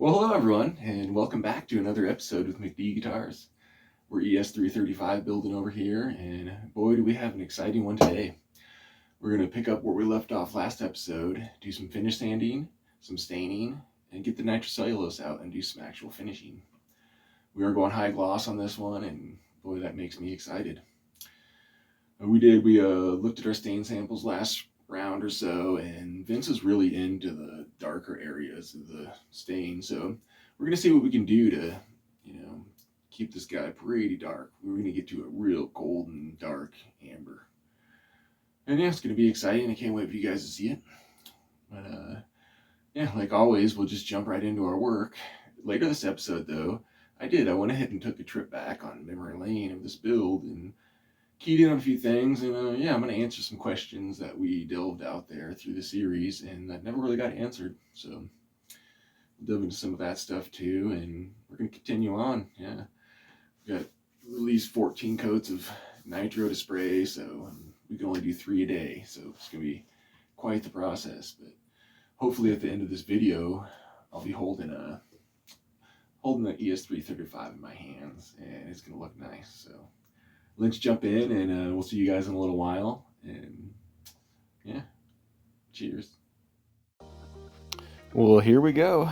Well, hello everyone, and welcome back to another episode with McD Guitars. We're ES335 building over here, and boy, do we have an exciting one today. We're going to pick up where we left off last episode, do some finish sanding, some staining, and get the nitrocellulose out and do some actual finishing. We are going high gloss on this one, and boy, that makes me excited. We looked at our stain samples last round or so, and Vince is really into the darker areas of the stain, so we're gonna see what we can do to, keep this guy pretty dark. We're gonna get to a real golden dark amber, and yeah, it's gonna be exciting. I can't wait for you guys to see it. But yeah, like always, we'll just jump right into our work. Later this episode, though, I went ahead and took a trip back on memory lane of this build and keyed in on a few things, and yeah, I'm going to answer some questions that we delved out there through the series and that never really got answered. So we'll delve into some of that stuff too, and we're going to continue on. Yeah, we've got at least 14 coats of nitro to spray, so we can only do 3 a day, so it's going to be quite the process. But hopefully, at the end of this video, I'll be holding the ES335 in my hands, and it's going to look nice. So let's jump in, and we'll see you guys in a little while. And yeah, cheers. Well, here we go.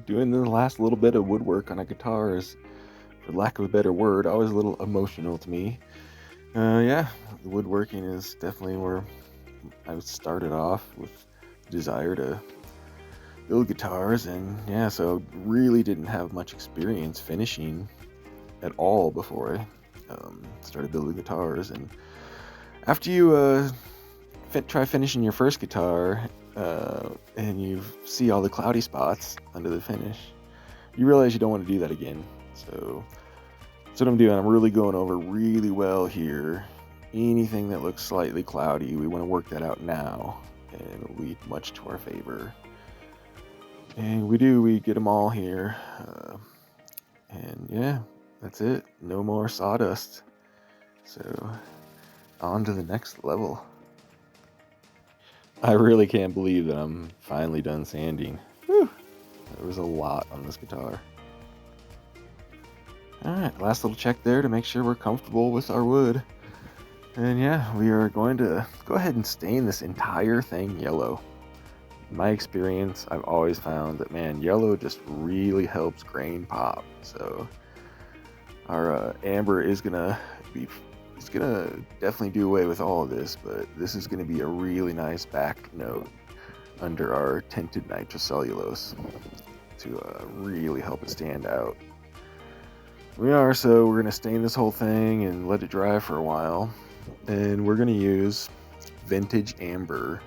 Doing the last little bit of woodwork on a guitar is, for lack of a better word, always a little emotional to me. Yeah, the woodworking is definitely where I started off with desire to build guitars, and yeah, so really didn't have much experience finishing at all before I started building guitars. And after you try finishing your first guitar and you see all the cloudy spots under the finish, you realize you don't want to do that again. So that's what I'm doing. I'm really going over really well here. Anything that looks slightly cloudy, we want to work that out now, and it'll lead much to our favor. And we get them all here. And yeah, that's it. No more sawdust. So on to the next level. I really can't believe that I'm finally done sanding. Whew. There was a lot on this guitar. Alright, last little check there to make sure we're comfortable with our wood. And yeah, we are going to go ahead and stain this entire thing yellow. In my experience, I've always found that, man, yellow just really helps grain pop. So our amber is gonna definitely do away with all of this, but this is gonna be a really nice back note under our tinted nitrocellulose to really help it stand out. So we're gonna stain this whole thing and let it dry for a while, and we're gonna use vintage amber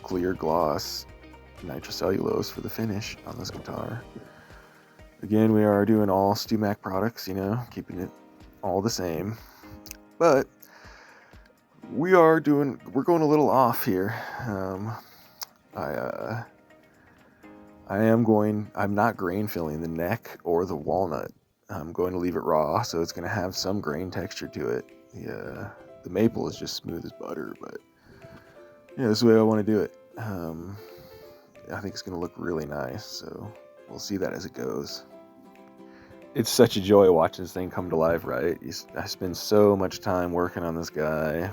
clear gloss nitrocellulose for the finish on this guitar. Again, we are doing all StewMac products, keeping it all the same, but we're going a little off here. I'm not grain filling the neck or the walnut. I'm going to leave it raw, so it's going to have some grain texture to it. The maple is just smooth as butter, but yeah, this is the way I want to do it. I think it's going to look really nice, so we'll see that as it goes. It's such a joy watching this thing come to life, right? I spend so much time working on this guy,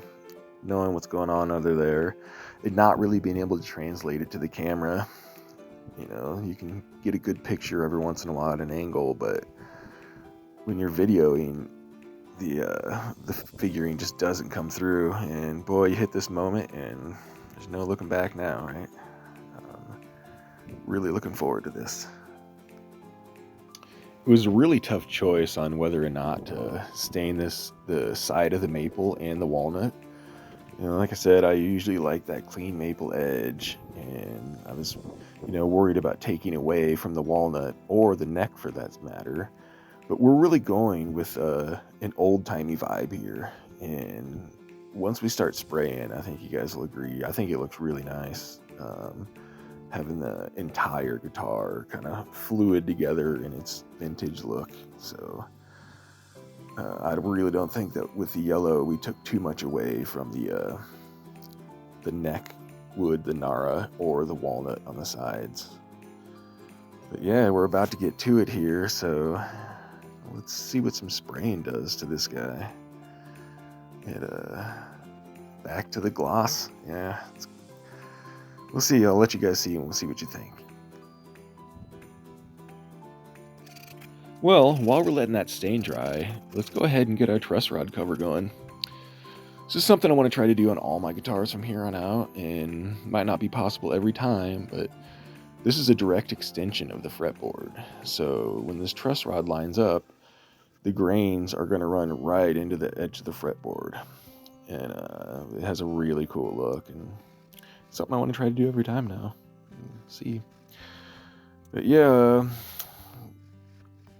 knowing what's going on under there, and not really being able to translate it to the camera. You can get a good picture every once in a while at an angle, but when you're videoing, the figuring just doesn't come through. And boy, you hit this moment, and there's no looking back now, right? Really looking forward to this. It was a really tough choice on whether or not to stain the side of the maple and the walnut. Like I said, I usually like that clean maple edge, and I was, worried about taking away from the walnut or the neck for that matter. But we're really going with an old-timey vibe here, and once we start spraying, I think you guys will agree. I think it looks really nice. Having the entire guitar kind of fluid together in its vintage look. So I really don't think that with the yellow we took too much away from the neck wood, the Nara, or the walnut on the sides. But yeah, we're about to get to it here, so let's see what some spraying does to this guy. And back to the gloss. Yeah, we'll see. I'll let you guys see and we'll see what you think. Well, while we're letting that stain dry, let's go ahead and get our truss rod cover going. This is something I want to try to do on all my guitars from here on out, and might not be possible every time, but this is a direct extension of the fretboard. So when this truss rod lines up, the grains are going to run right into the edge of the fretboard. And it has a really cool look, and something I want to try to do every time now. See. But yeah,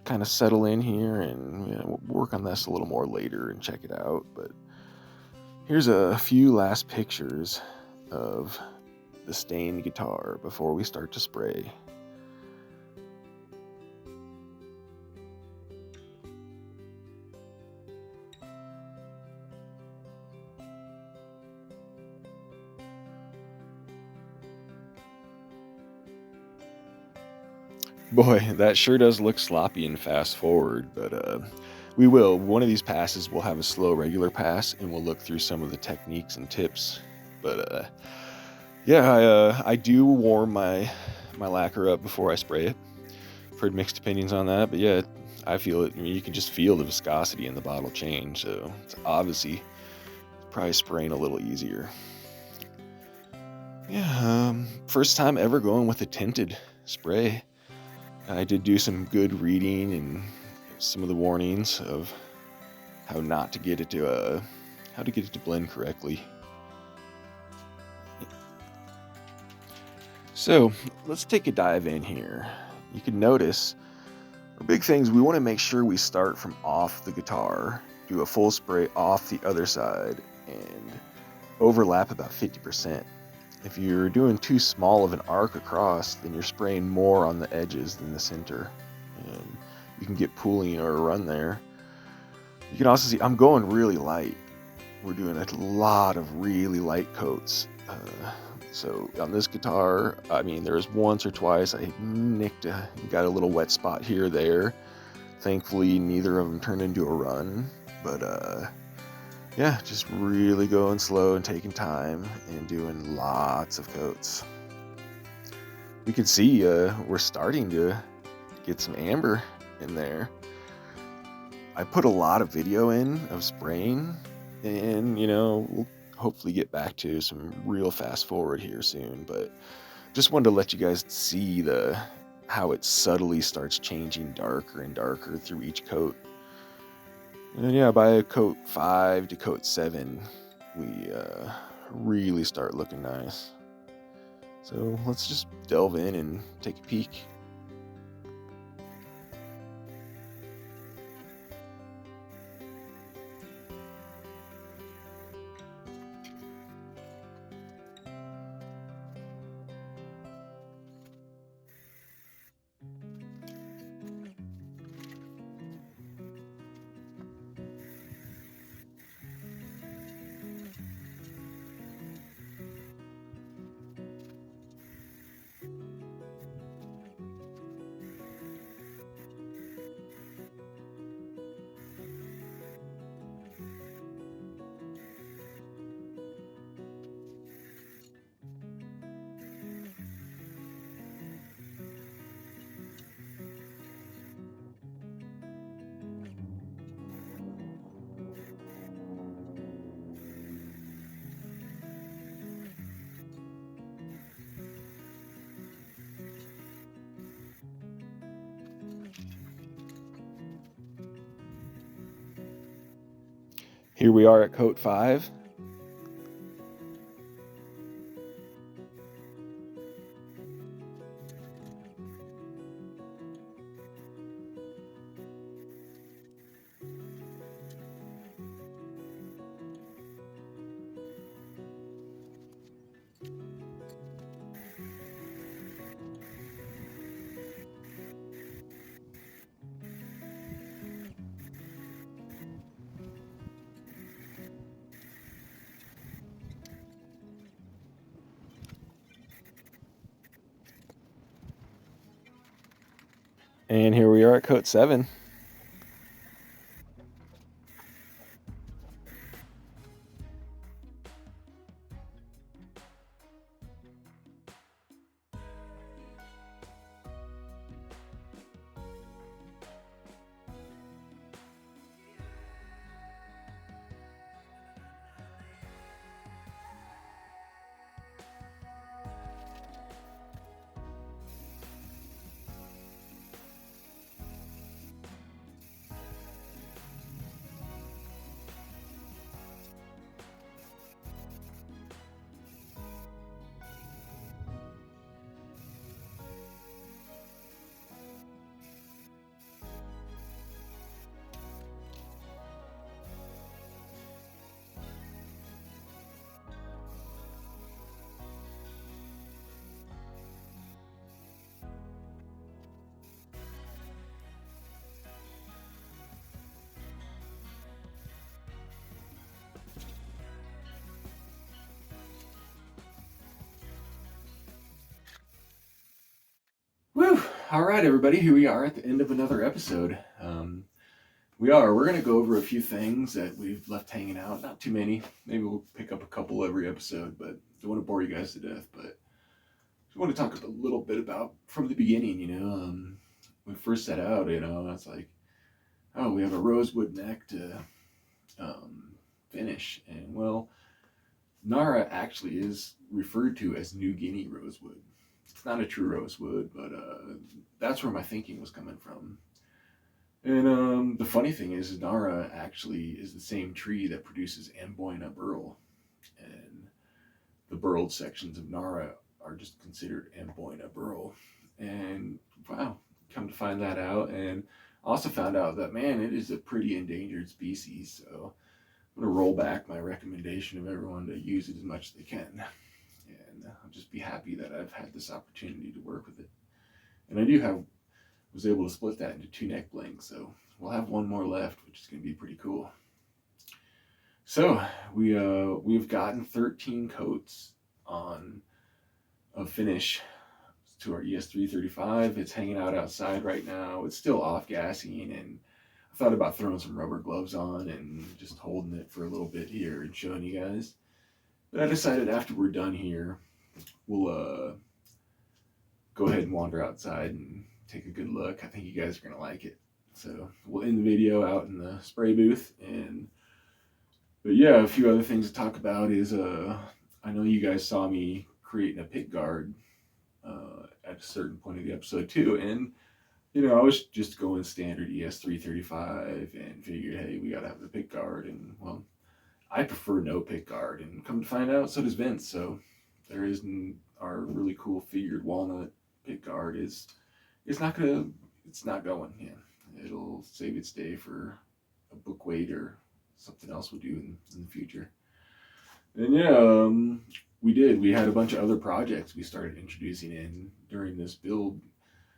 kind of settle in here, and we'll work on this a little more later and check it out. But here's a few last pictures of the stained guitar before we start to spray. Boy, that sure does look sloppy and fast forward, but we will. One of these passes will have a slow regular pass, and we'll look through some of the techniques and tips. But yeah, I do warm my lacquer up before I spray it. I've heard mixed opinions on that, but yeah, I feel it. I mean, you can just feel the viscosity in the bottle change, so it's obviously probably spraying a little easier. Yeah, first time ever going with a tinted spray. I did do some good reading and some of the warnings of how not to get it to blend correctly. So let's take a dive in here. You can notice our big things. We want to make sure we start from off the guitar, do a full spray off the other side, and overlap about 50%. If you're doing too small of an arc across, then you're spraying more on the edges than the center, and you can get pooling or a run there. You can also see I'm going really light. We're doing a lot of really light coats. So on this guitar, I mean, there was once or twice I got a little wet spot here or there. Thankfully, neither of them turned into a run, but yeah, just really going slow and taking time and doing lots of coats. You can see we're starting to get some amber in there. I put a lot of video in of spraying, and we'll hopefully get back to some real fast forward here soon, but just wanted to let you guys see how it subtly starts changing darker and darker through each coat. And yeah, by coat 5 to coat 7, we really start looking nice. So let's just delve in and take a peek. Here we are at coat 5. And here we are at coat 7. Woo! All right, everybody, here we are at the end of another episode. We're going to go over a few things that we've left hanging out. Not too many. Maybe we'll pick up a couple every episode, but don't want to bore you guys to death. But just want to talk a little bit about from the beginning, when we first set out, it's like, oh, we have a rosewood neck to finish. And well, Nara actually is referred to as New Guinea rosewood. It's not a true rosewood, but that's where my thinking was coming from. And the funny thing is Nara actually is the same tree that produces Amboina burl. And the burled sections of Nara are just considered Amboina burl. And wow, come to find that out. And also found out that, man, it is a pretty endangered species. So I'm going to roll back my recommendation of everyone to use it as much as they can. And I'll just be happy that I've had this opportunity to work with it. And I was able to split that into 2 neck blanks, so we'll have one more left, which is going to be pretty cool. So we've gotten 13 coats on a finish to our ES335. It's hanging out outside right now. It's still off gassing, and I thought about throwing some rubber gloves on and just holding it for a little bit here and showing you guys. But I decided after we're done here, we'll go ahead and wander outside and take a good look. I think you guys are going to like it. So we'll end the video out in the spray booth. But yeah, a few other things to talk about is I know you guys saw me creating a pick guard at a certain point of the episode too. And, I was just going standard ES335 and figured, hey, we got to have the pick guard. And, well, I prefer no pick guard. And come to find out, so does Vince. So there is our really cool figured walnut pick guard it's not going. Yeah, it'll save its day for a book weight or something else we'll do in the future. And yeah, we had a bunch of other projects we started introducing in during this build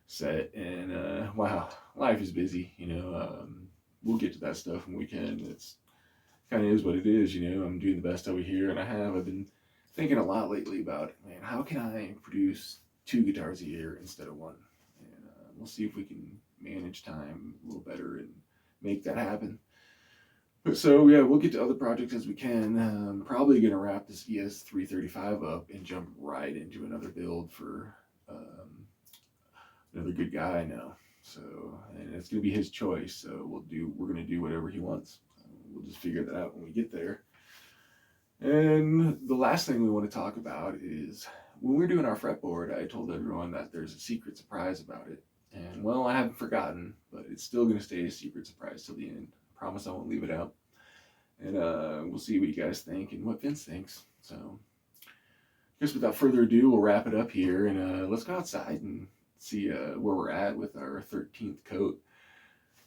set, and wow, life is busy. We'll get to that stuff when we can. It's kind of is what it is. I'm doing the best over here, and I've been thinking a lot lately about, man, how can I produce 2 guitars a year instead of 1? And we'll see if we can manage time a little better and make that happen. But so yeah, we'll get to other projects as we can. I'm probably gonna wrap this ES335 up and jump right into another build for another good guy I know. So, and it's gonna be his choice. So we're gonna do whatever he wants. We'll just figure that out when we get there. And the last thing we want to talk about is when we're doing our fretboard, I told everyone that there's a secret surprise about it. And well, I haven't forgotten, but it's still going to stay a secret surprise till the end. I promise I won't leave it out. And we'll see what you guys think and what Vince thinks. So I guess without further ado, we'll wrap it up here and let's go outside and see where we're at with our 13th coat.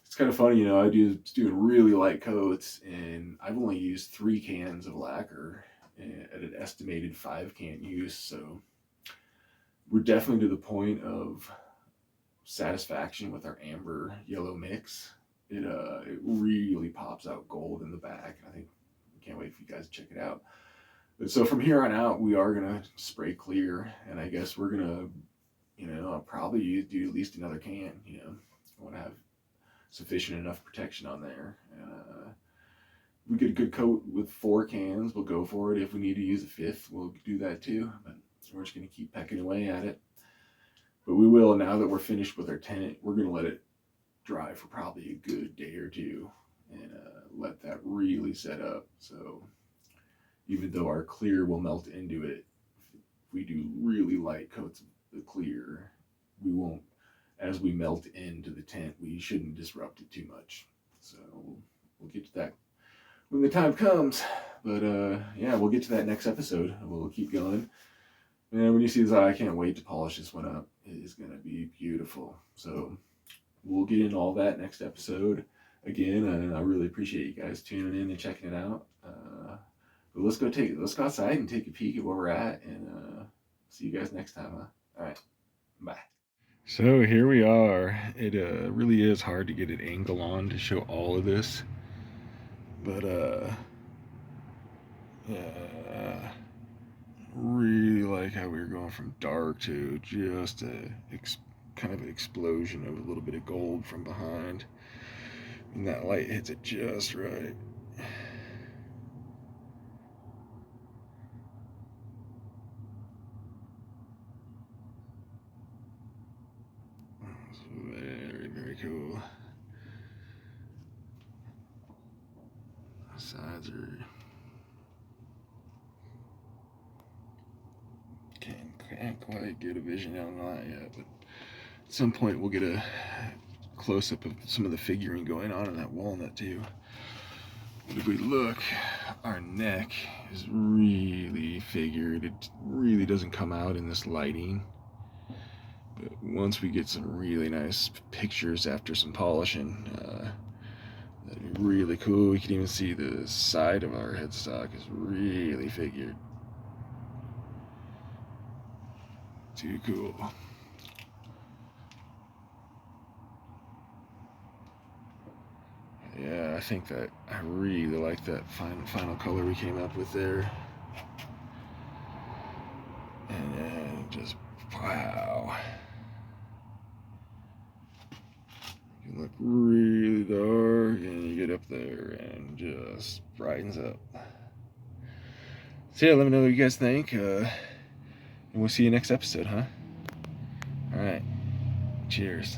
It's kind of funny, I do doing really light coats, and I've only used 3 cans of lacquer at an estimated 5 can use. So we're definitely to the point of satisfaction with our amber yellow mix. It really pops out gold in the back. I think I can't wait for you guys to check it out. But so from here on out, we are gonna spray clear, and I guess we're gonna, I'll probably do at least another can. I want to have sufficient enough protection on there. And we get a good coat with 4 cans, we'll go for it. If we need to use a 5th, we'll do that too. But we're just going to keep pecking away at it. But we will, now that we're finished with our tent, we're going to let it dry for probably a good day or two and let that really set up. So even though our clear will melt into it, if we do really light coats of the clear, we won't, as we melt into the tent, we shouldn't disrupt it too much. So we'll get to that when the time comes. But yeah, we'll get to that next episode. We'll keep going. And when you see this, I can't wait to polish this one up. It is going to be beautiful. So we'll get into all that next episode. Again, I really appreciate you guys tuning in and checking it out. But let's go outside and take a peek at where we're at, and see you guys next time. All right, bye. So here we are. It really is hard to get an angle on to show all of this, but really like how we were going from dark to just a kind of an explosion of a little bit of gold from behind, and that light hits it just right. Very, very cool. The sides are can't quite get a vision on that yet, but at some point we'll get a close-up of some of the figuring going on in that walnut too. But if we look, our neck is really figured. It really doesn't come out in this lighting. But once we get some really nice pictures after some polishing, that'd be really cool. We can even see the side of our headstock is really figured. Too cool. Yeah, I think that I really like that final color we came up with there. And then just, wow. You can look really dark and you get up there and just brightens up. So yeah, let me know what you guys think. And we'll see you next episode, huh? All right. Cheers.